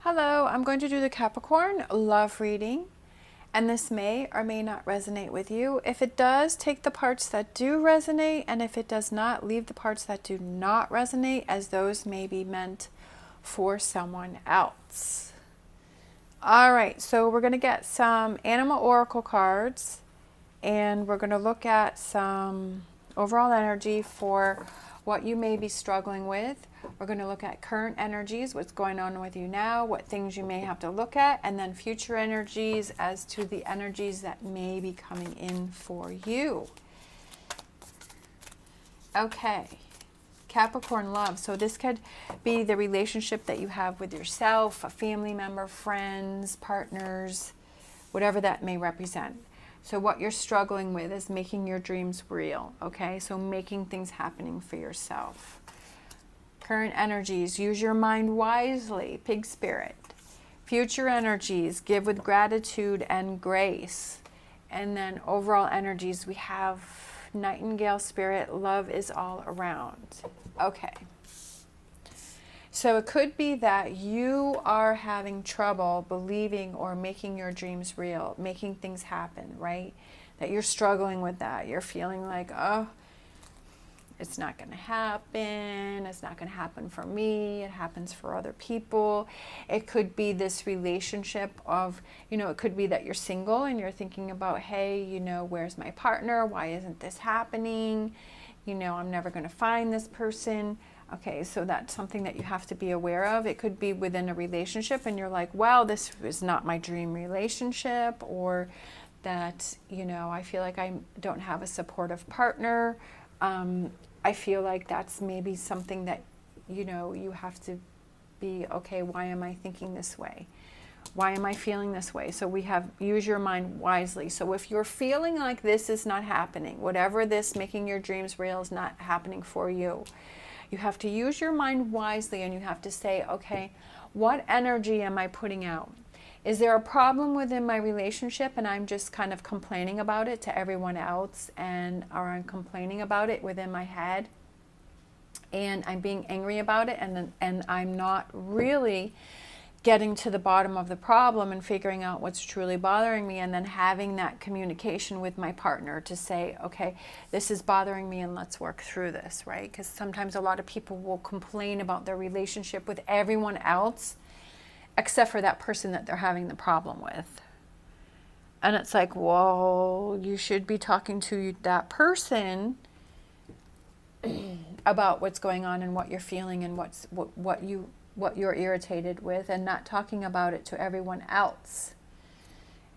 Hello, I'm going to do the Capricorn love reading, and this may or may not resonate with you. If it does, take the parts that do resonate, and if it does not, leave the parts that do not resonate, as those may be meant for someone else. All right, so we're going to get some animal oracle cards, and we're going to look at some overall energy for what you may be struggling with. We're going to look at current energies, what's going on with you now, what things you may have to look at, and then future energies as to the energies that may be coming in for you. Okay, Capricorn love. So this could be the relationship that you have with yourself, a family member, friends, partners, whatever that may represent. So what you're struggling with is making your dreams real, okay? So making things happening for yourself. Current energies, use your mind wisely, pig spirit. Future energies, give with gratitude and grace. And then overall energies, we have nightingale spirit, love is all around. Okay. So it could be that you are having trouble believing or making your dreams real, making things happen, right? That you're struggling with that. You're feeling like, oh, it's not going to happen. It's not going to happen for me. It happens for other people. It could be this relationship of, it could be that you're single and you're thinking about, hey, where's my partner? Why isn't this happening? I'm never going to find this person. Okay, so that's something that you have to be aware of. It could be within a relationship and you're like, wow, this is not my dream relationship, or that, I feel like I don't have a supportive partner. I feel like that's maybe something that, you have to be, okay, why am I thinking this way? Why am I feeling this way? So we have, use your mind wisely. So if you're feeling like this is not happening, whatever this making your dreams real is not happening for you, you have to use your mind wisely and you have to say, okay, what energy am I putting out? Is there a problem within my relationship and I'm just kind of complaining about it to everyone else, or I'm complaining about it within my head and I'm being angry about it, and I'm not really getting to the bottom of the problem and figuring out what's truly bothering me, and then having that communication with my partner to say, okay, this is bothering me and let's work through this, right? Because sometimes a lot of people will complain about their relationship with everyone else except for that person that they're having the problem with. And it's like, well, you should be talking to that person about what's going on and what you're feeling and what you're irritated with, and not talking about it to everyone else.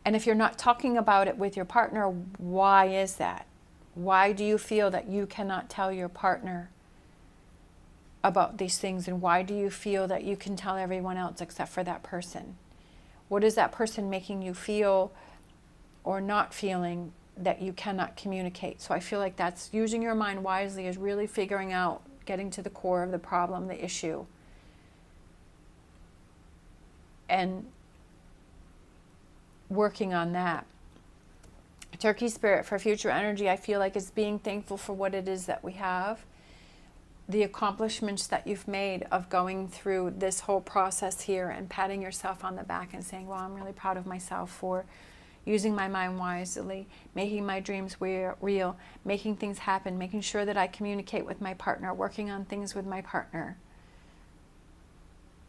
And if you're not talking about it with your partner, why is that? Why do you feel that you cannot tell your partner about these things, and why do you feel that you can tell everyone else except for that person? What is that person making you feel or not feeling that you cannot communicate? So I feel like that's using your mind wisely, is really figuring out, getting to the core of the problem, the issue, and working on that. Turkey spirit, for future energy, I feel like is being thankful for what it is that we have, the accomplishments that you've made of going through this whole process here, and patting yourself on the back and saying, well, I'm really proud of myself for using my mind wisely, making my dreams real, making things happen, making sure that I communicate with my partner, working on things with my partner.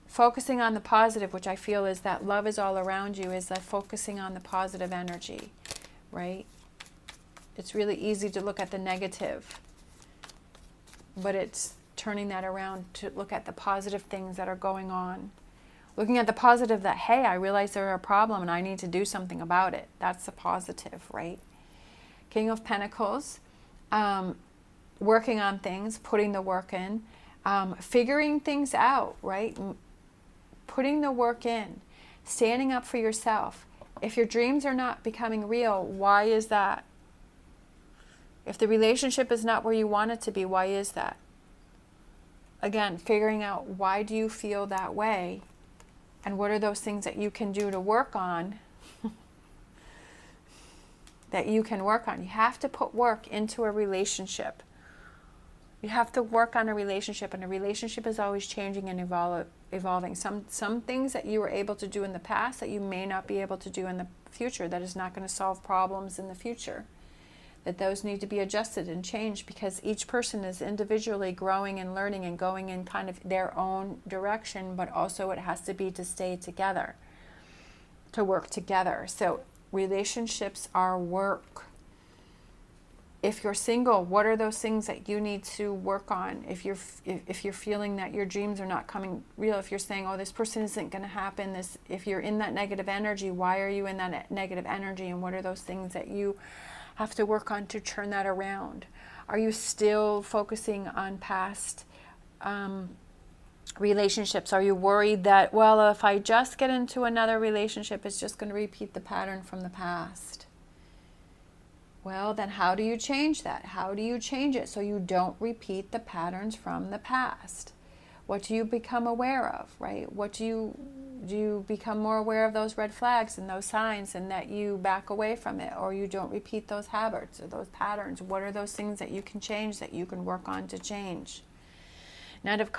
Focusing on the positive, which I feel is that love is all around you, is that focusing on the positive energy, right? It's really easy to look at the negative, but it's turning that around to look at the positive things that are going on. Looking at the positive that, hey, I realize there's a problem and I need to do something about it. That's the positive, right? King of Pentacles, working on things, putting the work in, figuring things out, right? Putting the work in, standing up for yourself. If your dreams are not becoming real, why is that? If the relationship is not where you want it to be, why is that? Again, figuring out, why do you feel that way? And what are those things that you can do to work on? That you can work on. You have to put work into a relationship. You have to work on a relationship, and a relationship is always changing and evolving. Some things that you were able to do in the past that you may not be able to do in the future, that is not going to solve problems in the future. That those need to be adjusted and changed, because each person is individually growing and learning and going in kind of their own direction, but also it has to be to stay together, to work together. So relationships are work. If you're single, what are those things that you need to work on? If you're feeling that your dreams are not coming real, if you're saying, oh, this person isn't going to happen, if you're in that negative energy, why are you in that negative energy? And what are those things that you have to work on to turn that around? Are you still focusing on past relationships? Are you worried that, well, if I just get into another relationship, it's just going to repeat the pattern from the past? Well, then how do you change that? How do you change it so you don't repeat the patterns from the past? What do you become aware of, right? What do you become more aware of those red flags and those signs, and that you back away from it, or you don't repeat those habits or those patterns? What are those things that you can change, that you can work on to change? Knight of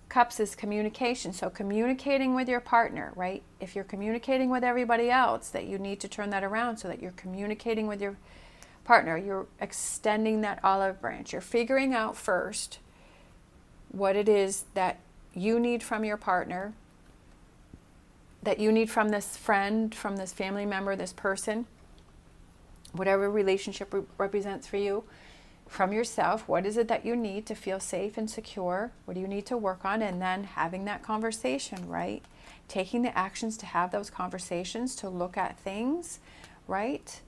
Cups is communication. So communicating with your partner, right? If you're communicating with everybody else, that you need to turn that around so that you're communicating with your partner. You're extending that olive branch. You're figuring out first what it is that you need from your partner, that you need from this friend, from this family member, this person, whatever relationship represents for you, from yourself. What is it that you need to feel safe and secure? What do you need to work on? And then having that conversation, right? Taking the actions to have those conversations, to look at things, right?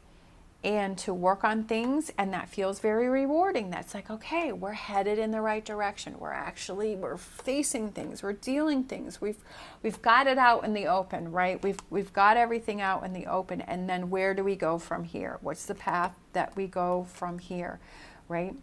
And to work on things, and that feels very rewarding. That's like, okay, we're headed in the right direction. We're facing things, we're dealing things. We've got it out in the open, right? We've got everything out in the open, and then where do we go from here? What's the path that we go from here, right?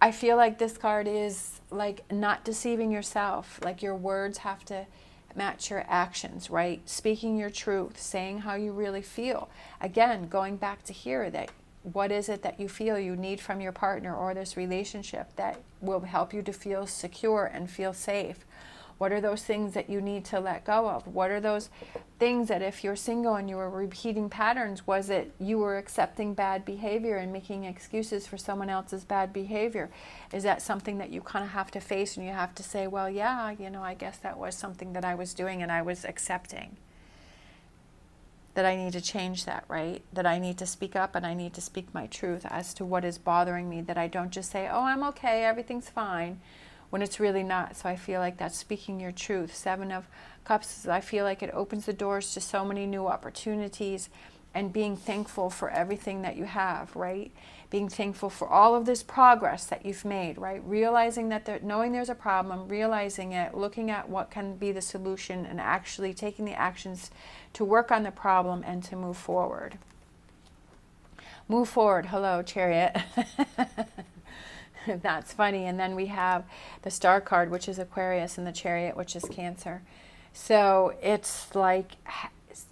I feel like this card is like not deceiving yourself. Like your words have to match your actions, right? Speaking your truth, saying how you really feel. Again, going back to here, that what is it that you feel you need from your partner or this relationship that will help you to feel secure and feel safe? What are those things that you need to let go of? What are those things that if you're single and you were repeating patterns, was it you were accepting bad behavior and making excuses for someone else's bad behavior? Is that something that you kind of have to face, and you have to say, well, yeah, I guess that was something that I was doing and I was accepting. That I need to change that, right? That I need to speak up and I need to speak my truth as to what is bothering me. That I don't just say, oh, I'm okay, everything's fine, when it's really not. So I feel like that's speaking your truth. 7 of Cups, I feel like it opens the doors to so many new opportunities, and being thankful for everything that you have, right? Being thankful for all of this progress that you've made, right? Realizing that knowing there's a problem, realizing it, looking at what can be the solution, and actually taking the actions to work on the problem and to move forward. Move forward. Hello, Chariot. That's funny. And then we have the Star card, which is Aquarius, and the Chariot, which is Cancer. So it's like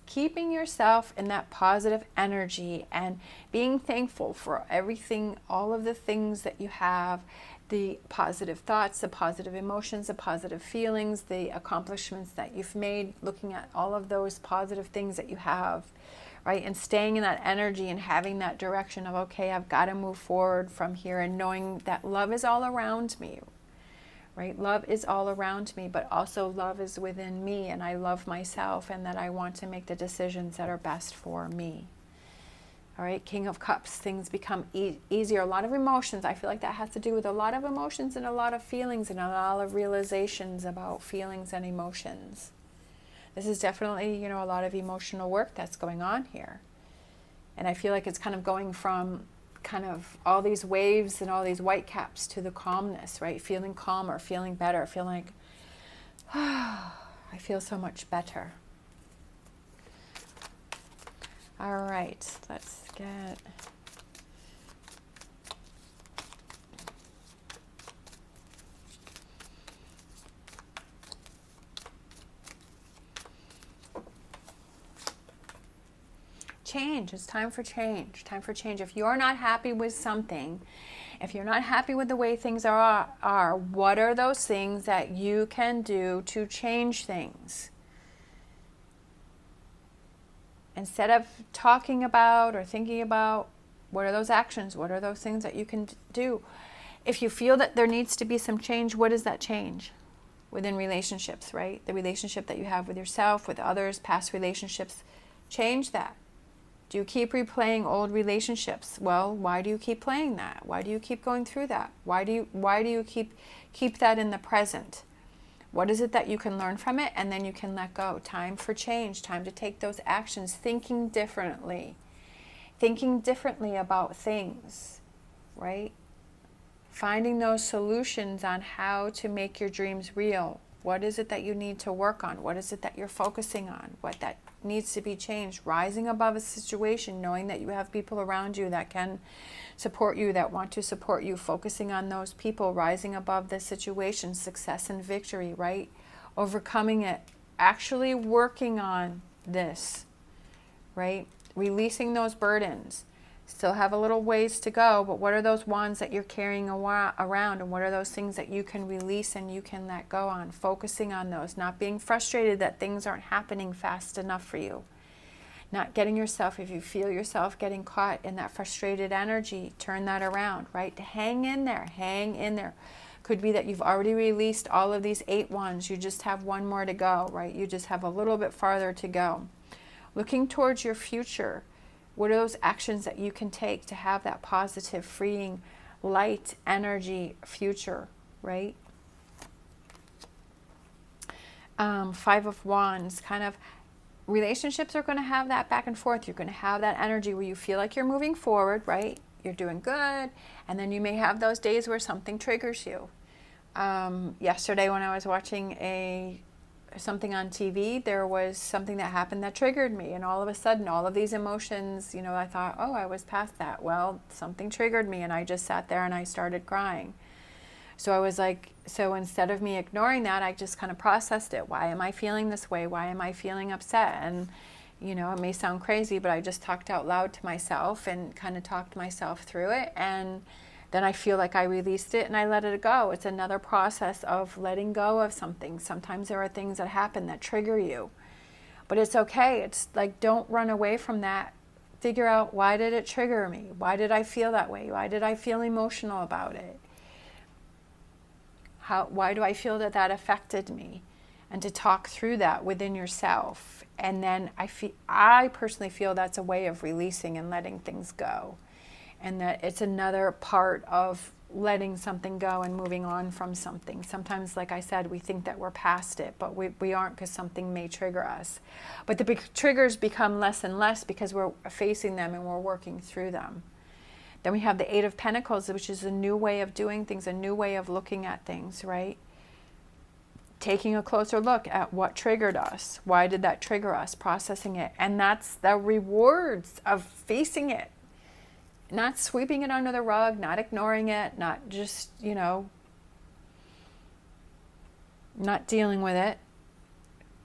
keeping yourself in that positive energy and being thankful for everything, all of the things that you have, the positive thoughts, the positive emotions, the positive feelings, the accomplishments that you've made, looking at all of those positive things that you have, right? And staying in that energy and having that direction of, okay, I've got to move forward from here, and knowing that love is all around me, right? Love is all around me, but also love is within me, and I love myself, and that I want to make the decisions that are best for me. All right, King of Cups, things become easier. A lot of emotions. I feel like that has to do with a lot of emotions and a lot of feelings and a lot of realizations about feelings and emotions. This is definitely, a lot of emotional work that's going on here. And I feel like it's kind of going from kind of all these waves and all these white caps to the calmness, right? Feeling calmer, feeling better, feeling like, I feel so much better. All right, let's get... change. It's time for change. Time for change. If you're not happy with something, If you're not happy with the way things are, what are those things that you can do to change things? Instead of talking about or thinking about, what are those actions? What are those things that you can do? If you feel that there needs to be some change, what is that change? Within relationships, right? The relationship that you have with yourself, with others, past relationships, change that. Do you keep replaying old relationships? Well, why do you keep playing that? Why do you keep going through that? Why do you keep that in the present? What is it that you can learn from it, and then you can let go? Time for change, time to take those actions, thinking differently about things, right? Finding those solutions on how to make your dreams real. What is it that you need to work on? What is it that you're focusing on? What that needs to be changed? Rising above a situation, knowing that you have people around you that can support you, that want to support you, focusing on those people, rising above the situation, success and victory, right? Overcoming it, actually working on this, right? Releasing those burdens. Still have a little ways to go, but what are those wands that you're carrying around, and what are those things that you can release and you can let go on? Focusing on those, not being frustrated that things aren't happening fast enough for you. Not getting yourself, if you feel yourself getting caught in that frustrated energy, turn that around, right? Hang in there, hang in there. Could be that you've already released all of these 8 wands. You just have one more to go, right? You just have a little bit farther to go. Looking towards your future. What are those actions that you can take to have that positive, freeing, light energy future, right? 5 of Wands, kind of relationships are going to have that back and forth. You're going to have that energy where you feel like you're moving forward, right? You're doing good. And then you may have those days where something triggers you. Yesterday when I was watching something on TV, there was something that happened that triggered me, and all of a sudden all of these emotions, I thought, oh, I was past that. Well, something triggered me, and I just sat there and I started crying. So I was like, so instead of me ignoring that, I just kind of processed it. Why am I feeling this way? Why am I feeling upset? And it may sound crazy, but I just talked out loud to myself and kind of talked myself through it, and then I feel like I released it and I let it go. It's another process of letting go of something. Sometimes there are things that happen that trigger you, but it's okay. It's like, don't run away from that. Figure out, why did it trigger me? Why did I feel that way? Why did I feel emotional about it? Why do I feel that affected me? And to talk through that within yourself. And then I personally feel that's a way of releasing and letting things go. And that it's another part of letting something go and moving on from something. Sometimes, like I said, we think that we're past it, but we aren't, because something may trigger us. But the big triggers become less and less because we're facing them and we're working through them. Then we have the 8 of Pentacles, which is a new way of doing things, a new way of looking at things, right? Taking a closer look at what triggered us. Why did that trigger us? Processing it. And that's the rewards of facing it. Not sweeping it under the rug, not ignoring it, not just, not dealing with it.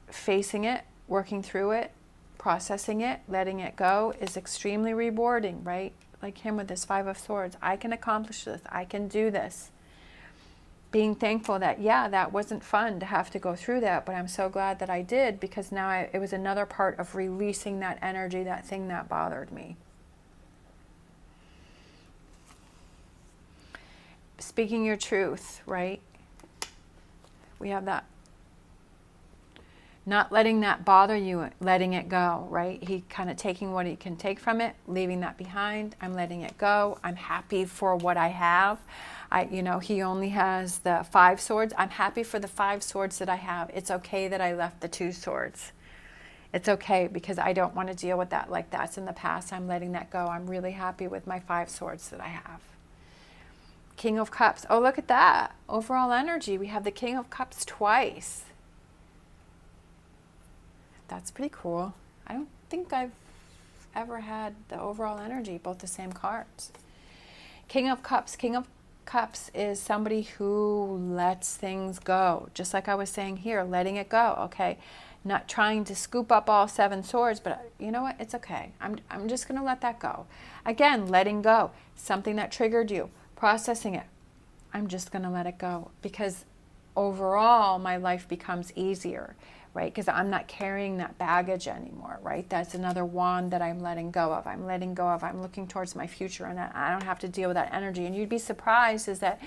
Facing it, working through it, processing it, letting it go is extremely rewarding, right? Like him with this 5 of Swords. I can accomplish this. I can do this. Being thankful that, that wasn't fun to have to go through that, but I'm so glad that I did, because now it was another part of releasing that energy, that thing that bothered me. Speaking your truth, right? We have that. Not letting that bother you, letting it go, right? He kind of taking what he can take from it, leaving that behind. I'm letting it go. I'm happy for what I have. He only has the 5 swords. I'm happy for the 5 swords that I have. It's okay that I left the 2 swords. It's okay, because I don't want to deal with that. Like, that's in the past. I'm letting that go. I'm really happy with my 5 swords that I have. King of Cups. Oh, look at that. Overall energy. We have the King of Cups twice. That's pretty cool. I don't think I've ever had the overall energy, both the same cards. King of Cups. King of Cups is somebody who lets things go. Just like I was saying here, letting it go. Okay. Not trying to scoop up all 7 swords, but you know what? It's okay. I'm just going to let that go. Again, letting go. Something that triggered you. processing it. I'm just going to let it go, because overall my life becomes easier, right? Because I'm not carrying that baggage anymore, right? That's another wand that I'm letting go of. I'm letting go of. I'm looking towards my future, and I don't have to deal with that energy. And you'd be surprised is that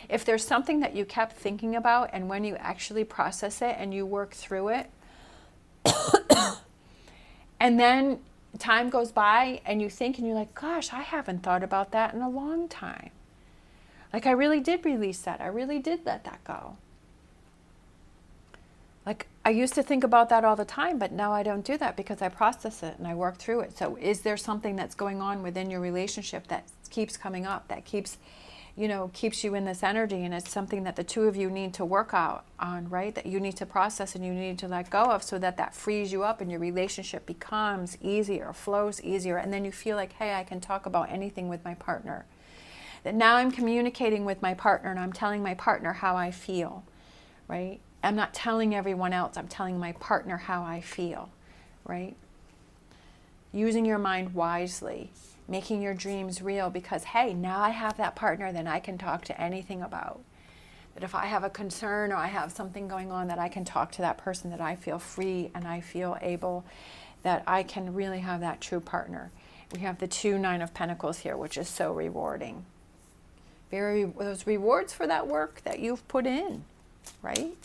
if there's something that you kept thinking about, and when you actually process it and you work through it, and then time goes by and you think and you're like, gosh, I haven't thought about that in a long time. Like, I really did release that. I really did let that go. Like, I used to think about that all the time, but now I don't do that because I process it and I work through it. So is there something that's going on within your relationship that keeps coming up, that keeps you in this energy, and it's something that the two of you need to work out on, right? That you need to process and you need to let go of, so that that frees you up and your relationship becomes easier, flows easier. And then you feel like, hey, I can talk about anything with my partner. That now I'm communicating with my partner and I'm telling my partner how I feel, right? I'm not telling everyone else, I'm telling my partner how I feel, right? Using your mind wisely, making your dreams real, because hey, now I have that partner that I can talk to anything about. That if I have a concern or I have something going on, that I can talk to that person, that I feel free and I feel able, that I can really have that true partner. We have the 2 Nine of Pentacles here, which is so rewarding. Those rewards for that work that you've put in, right?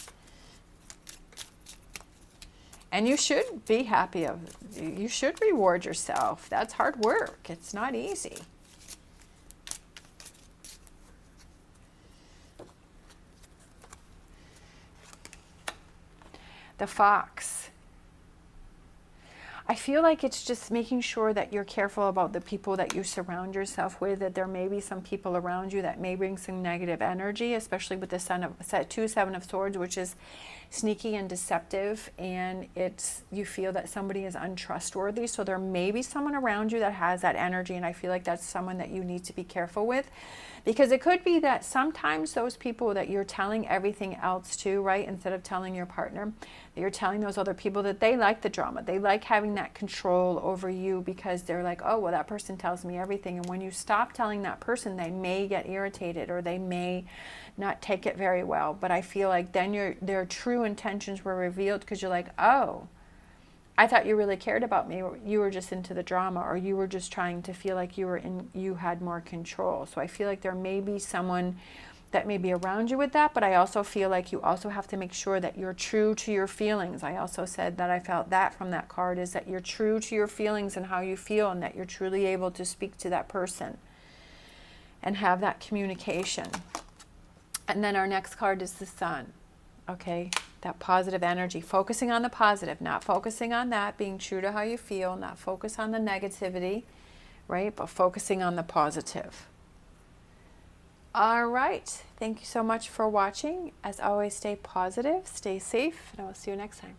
And you should be happy you should reward yourself. That's hard work. It's not easy. The Fox. I feel like it's just making sure that you're careful about the people that you surround yourself with, that there may be some people around you that may bring some negative energy, especially with the Seven of Swords, which is sneaky and deceptive, and you feel that somebody is untrustworthy. So there may be someone around you that has that energy, and I feel like that's someone that you need to be careful with, because it could be that sometimes those people that you're telling everything else to, right, instead of telling your partner, that you're telling those other people that they like the drama, they like having that control over you, because they're like, oh, well, that person tells me everything. And when you stop telling that person, they may get irritated or they may not take it very well. But I feel like then their true intentions were revealed, because you're like, oh, I thought you really cared about me, or you were just into the drama, or you were just trying to feel like you had more control. So I feel like there may be someone that may be around you with that, but I also feel like you also have to make sure that you're true to your feelings. I also said that I felt that from that card, is that you're true to your feelings and how you feel, and that you're truly able to speak to that person and have that communication. And then our next card is the Sun. Okay, that positive energy, focusing on the positive, not focusing on that, being true to how you feel, not focus on the negativity, right? But focusing on the positive. All right, thank you so much for watching. As always, stay positive, stay safe, and I will see you next time.